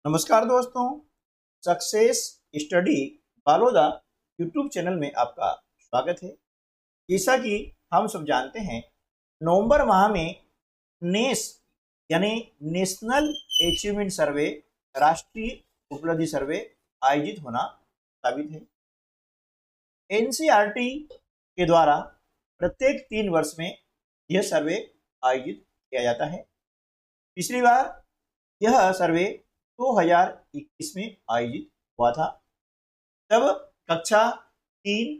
नमस्कार दोस्तों, success study Baloda YouTube channel में आपका स्वागत है। जैसा कि हम सब जानते हैं, नवंबर माह में नेस यानी नेशनल अचीवमेंट सर्वे, राष्ट्रीय उपलब्धि सर्वे आयोजित होना साबित है। एनसीईआरटी के द्वारा प्रत्येक 3 वर्ष में यह सर्वे आयोजित किया जाता है। पिछली बार यह सर्वे 2021 में आयोजित हुआ था। तब कक्षा 3,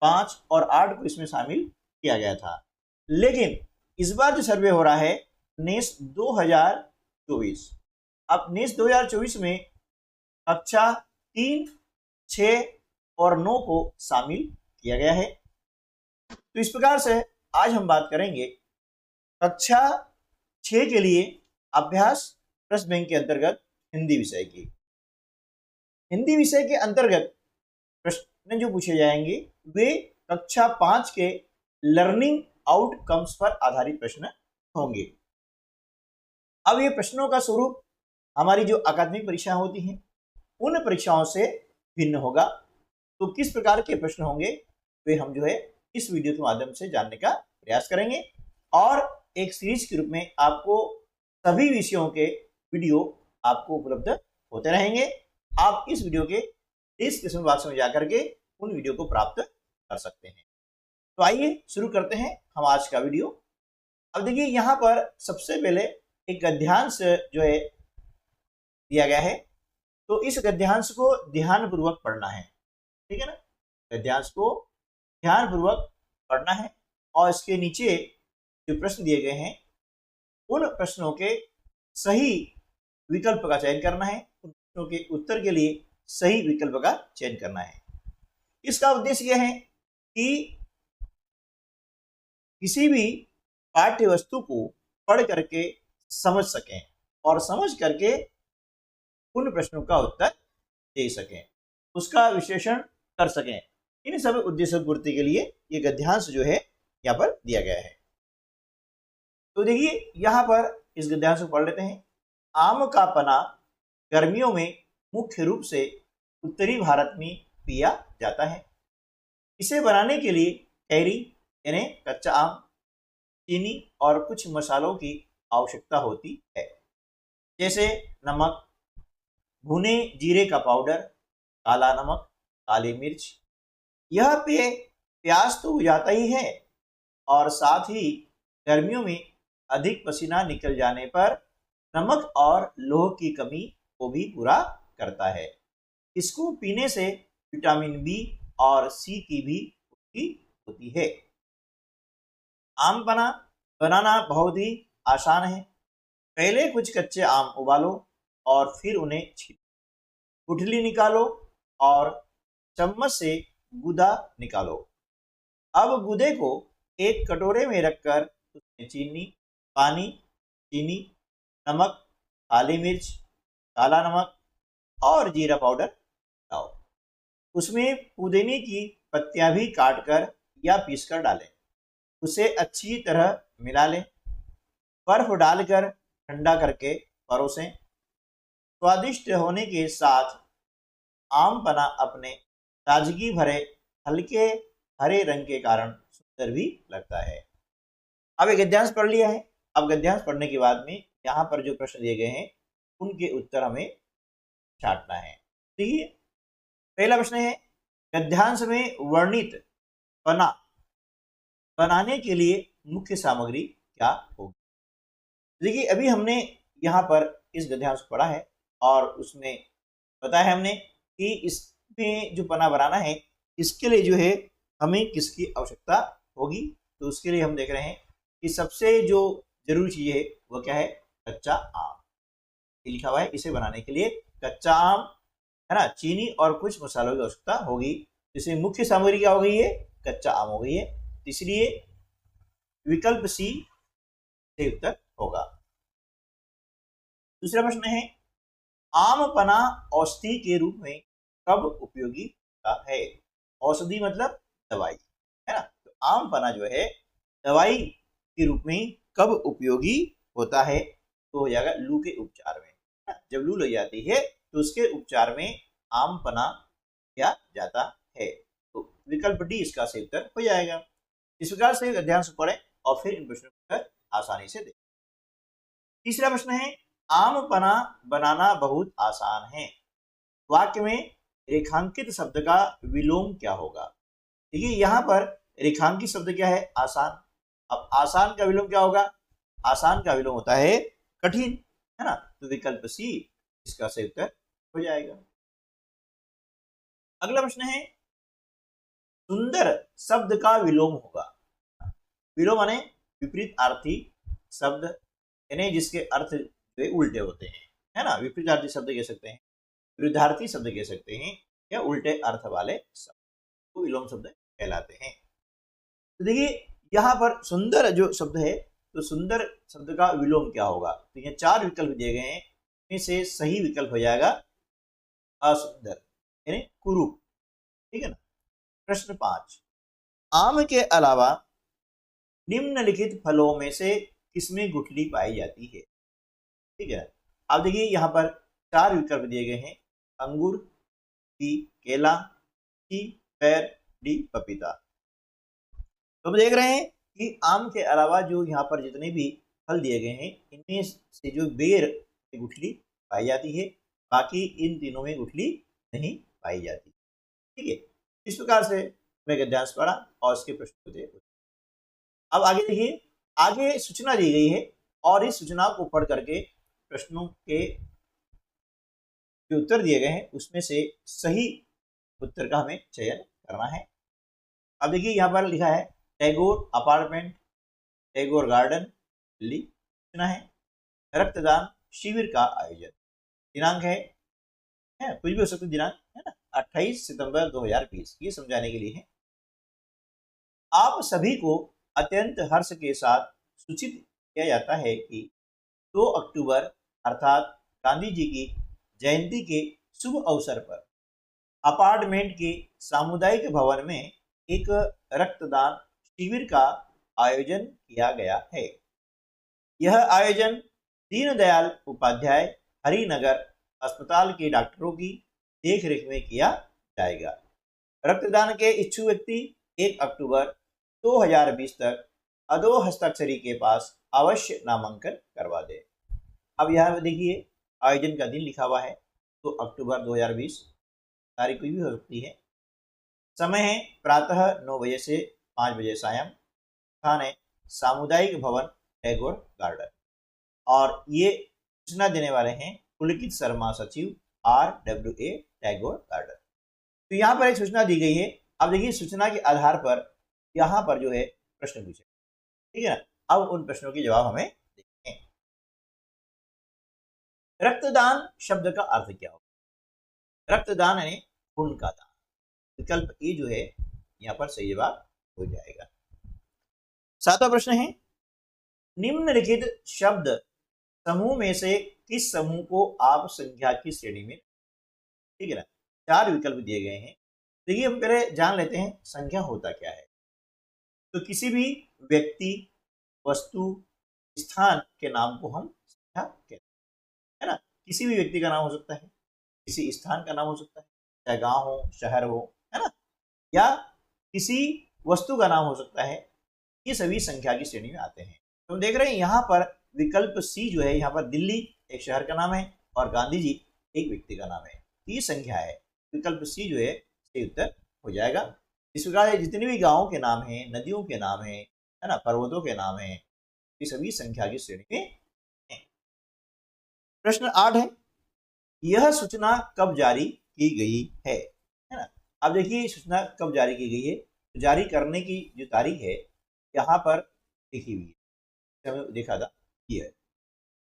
5 और 8 को इसमें शामिल किया गया था। लेकिन इस बार जो सर्वे हो रहा है नेस 2024, अब नेस 2024 में कक्षा 3, 6 और 9 को शामिल किया गया है। तो इस प्रकार से आज हम बात करेंगे कक्षा 6 के लिए अभ्यास प्रश्न बैंक के अंतर्गत हिंदी विषय की। हिंदी विषय के अंतर्गत प्रश्न जो पूछे जाएंगे वे कक्षा 5 के लर्निंग आउटकम्स पर आधारित प्रश्न होंगे। अब ये प्रश्नों का स्वरूप हमारी जो अकादमिक परीक्षाएं होती हैं उन परीक्षाओं से भिन्न होगा। तो किस प्रकार के प्रश्न होंगे वे हम जो है इस वीडियो के माध्यम से जानने का प्रयास करेंगे और एक सीरीज के रूप में आपको सभी विषयों के वीडियो आपको उपलब्ध होते रहेंगे। आप इस वीडियो के डिस्क्रिप्शन बॉक्स में जाकर के उन वीडियो को प्राप्त कर सकते हैं। तो आइए शुरू करते हैं हम आज का वीडियो। अब देखिए यहाँ पर सबसे पहले एक गद्यांश जो है दिया गया है, तो इस गद्यांश को ध्यानपूर्वक पढ़ना है, ठीक है ना। गद्यांश को ध्यानपूर्वक पढ़ना है और इसके नीचे जो प्रश्न दिए गए हैं उन प्रश्नों के सही विकल्प का चयन करना है, उन प्रश्नों के उत्तर के लिए सही विकल्प का चयन करना है। इसका उद्देश्य यह है कि किसी भी पाठ्य वस्तु को पढ़ करके समझ सकें और समझ करके उन प्रश्नों का उत्तर दे सकें, उसका विश्लेषण कर सकें। इन सब उद्देश्य पूर्ति के लिए ये गद्यांश जो है यहाँ पर दिया गया है। तो देखिए यहाँ पर इस गद्यांश को पढ़ लेते हैं। आम का पना गर्मियों में मुख्य रूप से उत्तरी भारत में पिया जाता है। इसे बनाने के लिए कैरी यानी कच्चा आम, चीनी और कुछ मसालों की आवश्यकता होती है, जैसे नमक, भुने जीरे का पाउडर, काला नमक, काली मिर्च। यह पेय प्यास तो हो जाता ही है और साथ ही गर्मियों में अधिक पसीना निकल जाने पर नमक और लौह की कमी को भी पूरा करता है। इसको पीने से विटामिन बी और सी की भी पूर्ति होती है। आम पना बनाना बहुत ही आसान है। पहले कुछ कच्चे आम उबालो और फिर उन्हें छीलो, गुठली निकालो और चम्मच से गूदा निकालो। अब गूदे को एक कटोरे में रखकर उसमें चीनी, पानी, चीनी, नमक, काली मिर्च, काला नमक और जीरा पाउडर डालो। उसमें पुदीने की पत्तियां भी काटकर या पीसकर डालें। उसे अच्छी तरह मिला लें। बर्फ डालकर ठंडा करके परोसें। स्वादिष्ट होने के साथ आम पना अपने ताजगी भरे हल्के हरे रंग के कारण सुंदर भी लगता है। अब एक गद्यांश पढ़ लिया है। अब गद्यांश पढ़ने के बाद में यहाँ पर जो प्रश्न दिए गए हैं उनके उत्तर हमें छांटना है। देखिए पहला प्रश्न है, गद्यांश में वर्णित पना बनाने के लिए मुख्य सामग्री क्या होगी। देखिए अभी हमने यहाँ पर इस गद्यांश को पढ़ा है और उसमें बताया हमने कि इसमें जो पना बनाना है इसके लिए जो है हमें किसकी आवश्यकता होगी। तो उसके लिए हम देख रहे हैं कि सबसे जो जरूरी चीज है वो क्या है, कच्चा आम। ये लिखा हुआ है, इसे बनाने के लिए कच्चा आम है ना, चीनी और कुछ मसालों की आवश्यकता होगी। इसमें मुख्य सामग्री क्या हो गई है, कच्चा आम हो गई है। इसलिए विकल्प सी से उत्तर होगा। दूसरा प्रश्न है, आम पना औषधि के रूप में कब उपयोगी होता है। औषधि मतलब दवाई है ना। तो आम पना जो है दवाई के रूप में कब उपयोगी होता है, तो हो जाएगा लू के उपचार में। जब लू लग जाती है तो उसके उपचार में आम पना किया जाता है। तो विकल्प डी इसका सही उत्तर हो जाएगा। इस प्रकार से ध्यान से पढ़ें और फिर इन प्रश्नों का आसानी से दें। तीसरा प्रश्न है, आम पना बनाना बहुत आसान है, वाक्य में रेखांकित शब्द का विलोम क्या होगा। देखिए यहाँ पर रेखांकित शब्द क्या है, आसान। अब आसान का विलोम क्या होगा, आसान का विलोम होता है कठिन, है ना। तो विकल्प सी इसका सही उत्तर हो जाएगा। अगला प्रश्न है, सुंदर शब्द का विलोम होगा। विलोम माने विपरीत अर्थी शब्द, यानी जिसके अर्थ उल्टे होते हैं, है ना। विपरीतार्थी शब्द कह सकते हैं, विरुद्धार्थी शब्द कह सकते हैं, या उल्टे अर्थ वाले शब्द तो विलोम शब्द कहलाते हैं। तो देखिए यहाँ पर सुंदर जो शब्द है, तो सुंदर शब्द का विलोम क्या होगा। तो ये 4 विकल्प दिए गए हैं, इनमें से सही विकल्प हो जाएगा असुंदर, यानी कुरूप, ठीक है ना। प्रश्न 5, आम के अलावा निम्नलिखित फलों में से किसमें गुठली पाई जाती है, ठीक है। अब देखिए यहाँ पर 4 विकल्प दिए गए हैं, अंगूर, बी केला, सी पेड़, डी पपीता। तो हम देख रहे हैं कि आम के अलावा जो यहाँ पर जितने भी फल दिए गए हैं, इनमें से जो बेर में गुठली पाई जाती है, बाकी इन तीनों में गुठली नहीं पाई जाती, ठीक है। इस प्रकार से मैं ध्यान से पढ़ा और इसके प्रश्न को देखो। अब आगे देखिए, आगे सूचना दी गई है और इस सूचना को पढ़ करके प्रश्नों के जो उत्तर दिए गए हैं उसमें से सही उत्तर का हमें चयन करना है। अब देखिए यहाँ पर लिखा है टैगोर अपार्टमेंट, टैगोर गार्डन, दिल्ली। सूचना है रक्तदान शिविर का आयोजन, दिनांक है कुछ भी हो सकता है दिनांक, है ना, 28 सितंबर 2020। ये समझाने के लिए है। आप सभी को अत्यंत हर्ष के साथ सूचित किया जाता है कि 2 अक्टूबर अर्थात गांधी जी की जयंती के शुभ अवसर पर अपार्टमेंट के सामुदायिक भवन में एक रक्तदान शिविर का आयोजन किया गया है। यह आयोजन दीनदयाल उपाध्याय हरिनगर अस्पताल के डॉक्टरों की देखरेख में किया जाएगा। रक्तदान के इच्छुक व्यक्ति 1 अक्टूबर 2020 तक अधो हस्ताक्षरी के पास अवश्य नामांकन करवा दे। अब यहाँ देखिए आयोजन का दिन लिखा हुआ है, 2 अक्टूबर 2020, तारीख कोई भी हो सकती है। समय है प्रातः 9 बजे से 5 बजे सायं। स्थान है सामुदायिक भवन टैगोर गार्डन। और ये सूचना देने वाले हैं पुलकित शर्मा, सचिव RWA टैगोर गार्डन। तो यहाँ पर एक सूचना दी गई है। अब देखिए सूचना के आधार पर यहाँ पर जो है प्रश्न पूछे, ठीक है ना। अब उन प्रश्नों के जवाब हमें देखते हैं। रक्तदान शब्द का अर्थ क्या होगा। रक्तदान यानी खून का दान। विकल्प ए जो है यहाँ पर सही जवाब हो जाएगा। 7वां प्रश्न है, निम्नलिखित शब्द समूह में से किस समूह को आप संख्या की श्रेणी में, ठीक है ना। 4 विकल्प दिए गए हैं। देखिए हम पहले जान लेते हैं संख्या होता क्या है। तो किसी भी व्यक्ति, वस्तु, स्थान के नाम को हम संख्या कहते हैं, है ना। किसी भी व्यक्ति का नाम हो सकता है, किसी स्थान का नाम हो सकता है, चाहे गांव हो, शहर हो, है ना, या किसी वस्तु का नाम हो सकता है। ये सभी संख्या की श्रेणी में आते हैं। तो हम देख रहे हैं यहाँ पर विकल्प सी जो है, यहाँ पर दिल्ली एक शहर का नाम है और गांधी जी एक व्यक्ति का नाम है। ये संख्या है, विकल्प सी जो है सही उत्तर हो जाएगा। इस प्रकार जितने भी गांवों के नाम हैं, नदियों के नाम हैं, है ना, पर्वतों के नाम हैं, ये सभी संख्या की श्रेणी में हैं। प्रश्न 8 है, यह सूचना कब जारी की गई है ना। अब देखिए सूचना कब जारी की गई है। तो जारी करने की जो तारीख है यहाँ पर लिखी हुई है, देखा था ये है।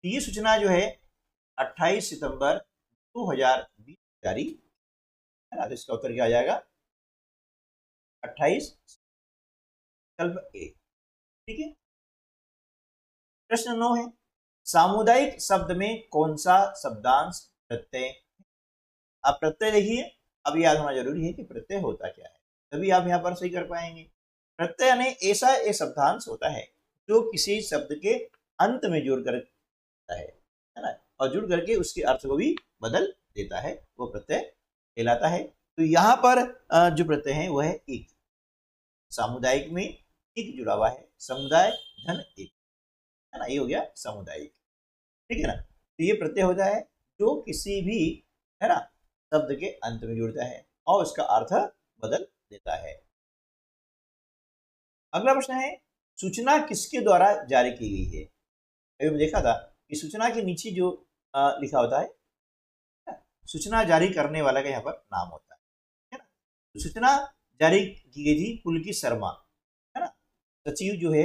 ये सूचना जो है 28 सितंबर 2020 जारी, है ना। तो इसका उत्तर क्या आ जाएगा, 28 विकल्प ए, ठीक है। प्रश्न 9 है, सामुदायिक शब्द में कौन सा शब्दांश प्रत्यय। अब प्रत्यय देखिए, अब याद होना जरूरी है कि प्रत्यय होता क्या है, तभी आप यहाँ पर सही कर पाएंगे। प्रत्यय यानी ऐसा एक शब्दांश होता है जो किसी शब्द के अंत में जोड़ कर है ना। और जुड़ करके उसके अर्थ को भी बदल देता है, वो प्रत्यय कहलाता है। तो यहाँ पर जो प्रत्यय है वह है एक। सामुदायिक में एक जुड़ा हुआ है, समुदाय धन एक, है ना, ये हो गया सामुदायिक। ठीक है ना, तो ये प्रत्यय होता है जो किसी भी, है ना, शब्द के अंत में जुड़ता है और उसका अर्थ बदल देता है। अगला प्रश्न है, सूचना किसके द्वारा जारी की गई है? अभी हमने देखा था कि सूचना के नीचे जो लिखा होता है, सूचना जारी करने वाला का यहाँ पर नाम होता है ना। तो सूचना जारी की गई थी पुलकित शर्मा, है ना, सचिव जो है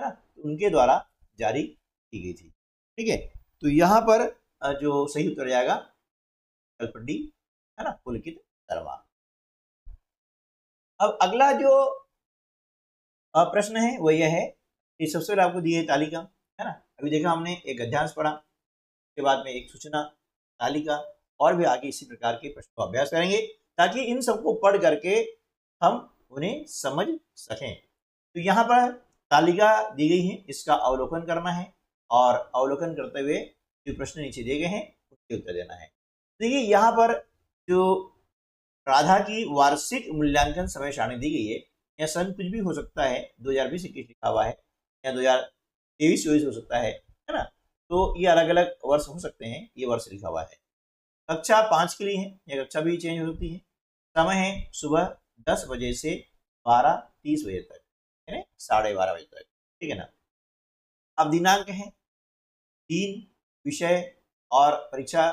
ना, तो उनके द्वारा जारी की गई थी। ठीक है, तो यहाँ पर जो सही उत्तर जाएगा कलपड्डी, है ना, पुलकित शर्मा। अब अगला जो प्रश्न है वो यह है कि सबसे पहले आपको दी है तालिका, है ना। अभी देखा हमने एक गद्यांश पढ़ा, उसके बाद में एक सूचना, तालिका, और भी आगे इसी प्रकार के प्रश्नों का अभ्यास करेंगे ताकि इन सबको पढ़ करके हम उन्हें समझ सकें। तो यहाँ पर तालिका दी गई है, इसका अवलोकन करना है और अवलोकन करते हुए जो प्रश्न नीचे दिए गए हैं उसके उत्तर देना है। देखिए यहाँ पर जो राधा की वार्षिक मूल्यांकन समय सारणी दी गई है, या सन कुछ भी हो सकता है, 2020-21 लिखा हुआ है या 2023-24 हो सकता है ना, तो ये अलग अलग वर्ष हो सकते हैं, ये वर्ष लिखा हुआ है। कक्षा 5 के लिए है, या कक्षा भी चेंज हो सकती है। समय है सुबह 10 बजे से 12:30 बजे तक, यानी 12:30 बजे तक। ठीक है ना। अब दिनांक है 3 विषय और परीक्षा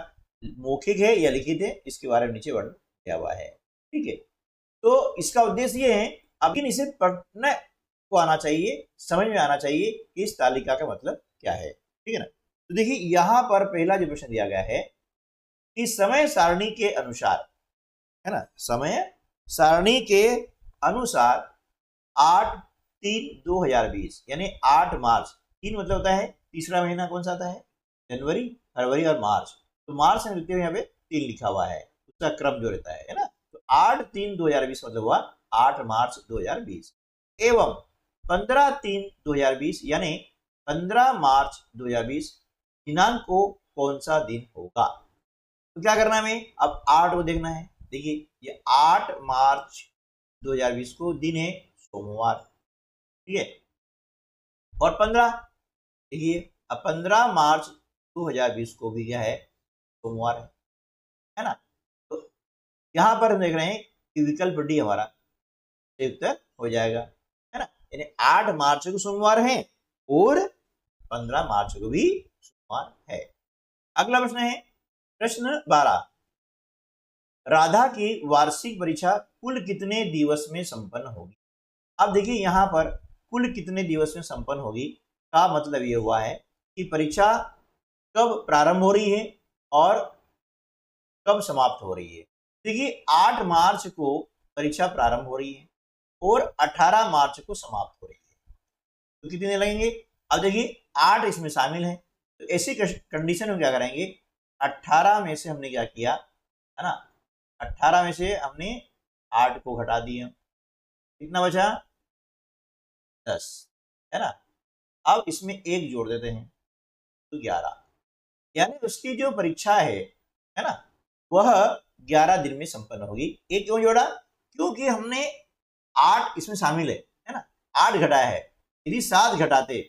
मौखिक है या लिखित है, इसके बारे में नीचे वर्णन किया हुआ है। ठीक है, तो इसका उद्देश्य ये है, अब इसे पढ़ने को आना चाहिए, समझ में आना चाहिए कि इस तालिका का मतलब क्या है। ठीक है ना। तो देखिए यहाँ पर पहला जो प्रश्न दिया गया है कि समय सारणी के अनुसार, है ना, समय सारणी के अनुसार 8/3/2020 यानी 8 मार्च, 3 मतलब होता है तीसरा महीना कौन सा आता है, जनवरी, फरवरी और मार्च। तो मार्च में लिखते हुए यहाँ पे 3 लिखा हुआ है, उसका क्रम जो रहता है ना। तो 8/3/2020 मतलब हुआ 8 मार्च 2020 एवं 15/3/2020 यानी 15 मार्च 2020 दिनांक को कौन सा दिन होगा। तो क्या करना है हमें, अब 8 को देखना है। देखिए ये 8 मार्च 2020 को दिन है सोमवार। ठीक है, और 15, देखिए अब 15 मार्च 2020 को भी क्या है, सोमवार है ना। तो यहां पर हम देख रहे हैं कि विकल्प डी हमारा उत्तर हो जाएगा, है ना, यानी 8 मार्च को सोमवार है और 15 मार्च को भी सोमवार है। अगला प्रश्न है प्रश्न 12, राधा की वार्षिक परीक्षा कुल कितने दिवस में संपन्न होगी। अब देखिए यहाँ पर कुल कितने दिवस में संपन्न होगी का मतलब ये हुआ है कि परीक्षा कब प्रारंभ हो रही है और कब समाप्त हो रही है। देखिए 8 मार्च को परीक्षा प्रारंभ हो रही है और 18 मार्च को समाप्त हो रही है, तो कितने दिन लगेंगे। अब देखिए 8 इसमें शामिल है, तो ऐसी कंडीशन में क्या करेंगे, 18 में से हमने क्या किया, है ना, 18 में से हमने 8 को घटा दिया, कितना बचा, 10, है ना। अब इसमें 1 जोड़ देते हैं तो 11, यानी उसकी जो परीक्षा है ना, वह 11 दिन में संपन्न होगी। 1 क्यों जोड़ा, क्योंकि हमने 8 इसमें शामिल है ना, 8 घटाया है। यदि 7 घटाते,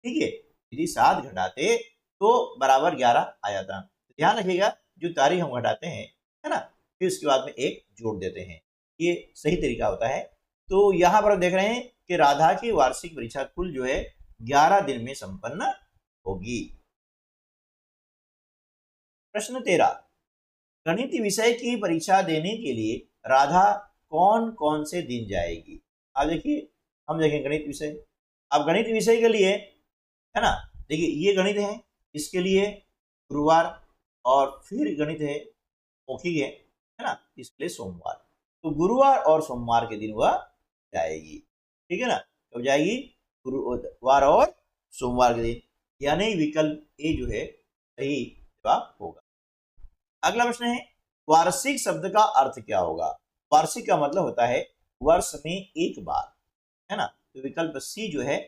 ठीक है, यदि 7 घटाते तो बराबर 11 आ जाता। ध्यान रखिएगा जो तारीख हम घटाते हैं, है ना, फिर उसके बाद में 1 जोड़ देते हैं, ये सही तरीका होता है। तो यहाँ पर देख रहे हैं कि राधा की वार्षिक परीक्षा कुल जो है 11 दिन में संपन्न होगी। प्रश्न 13, गणित विषय की परीक्षा देने के लिए राधा कौन कौन से दिन जाएगी। अब देखिए हम देखें गणित विषय, अब गणित विषय के लिए, है ना, देखिए ये गणित है, इसके लिए गुरुवार, और फिर गणित है मौखिक है ना, इसके लिए सोमवार। तो गुरुवार और सोमवार के दिन वह जाएगी। ठीक है ना, तो जाएगी गुरुवार और सोमवार के दिन, यानी विकल्प ए जो है सही जवाब होगा। अगला प्रश्न है वार्षिक शब्द का अर्थ क्या होगा। वार्षिक का मतलब होता है वर्ष में एक बार, है ना, तो विकल्प सी जो है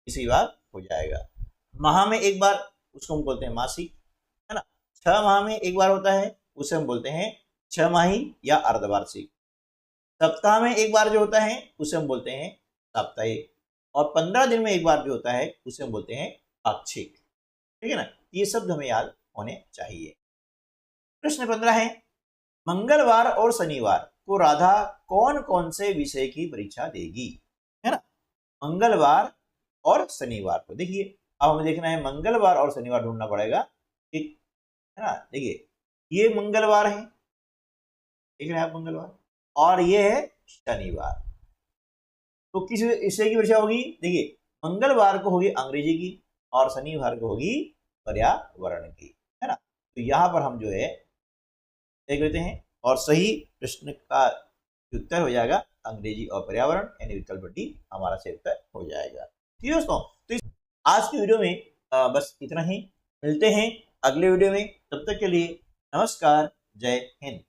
इसी बार हो जाएगा। माह में एक बार उसको हम बोलते हैं मासिक, है ना, 6 माह में एक बार होता है उसे हम बोलते हैं 6 माही या अर्धवार्षिक। सप्ताह में एक बार जो होता है उसे हम बोलते हैं साप्ताहिक। और 15 दिन में एक बार जो होता है उसे हम बोलते हैं पाक्षिक। ठीक है ना, ये शब्द हमें याद होने चाहिए। प्रश्न 15 है, मंगलवार और शनिवार को राधा कौन कौन से विषय की परीक्षा देगी? है ना, मंगलवार और शनिवार को देखिए, अब हमें देखना है मंगलवार और शनिवार ढूंढना पड़ेगा, ठीक है ना। देखिए ये मंगलवार है, देख रहे हैं आप मंगलवार, और ये है शनिवार। तो किस विषय की परीक्षा होगी? देखिए मंगलवार को होगी अंग्रेजी की और शनिवार को होगी पर्यावरण की, है ना। तो यहाँ पर हम जो है देख लेते हैं और सही प्रश्न का उत्तर हो जाएगा अंग्रेजी और पर्यावरण, यानी विकल्प डी हमारा सही उत्तर हो जाएगा। ठीक है दोस्तों, तो आज की वीडियो में बस इतना ही। मिलते हैं अगले वीडियो में, तब तक के लिए नमस्कार, जय हिंद।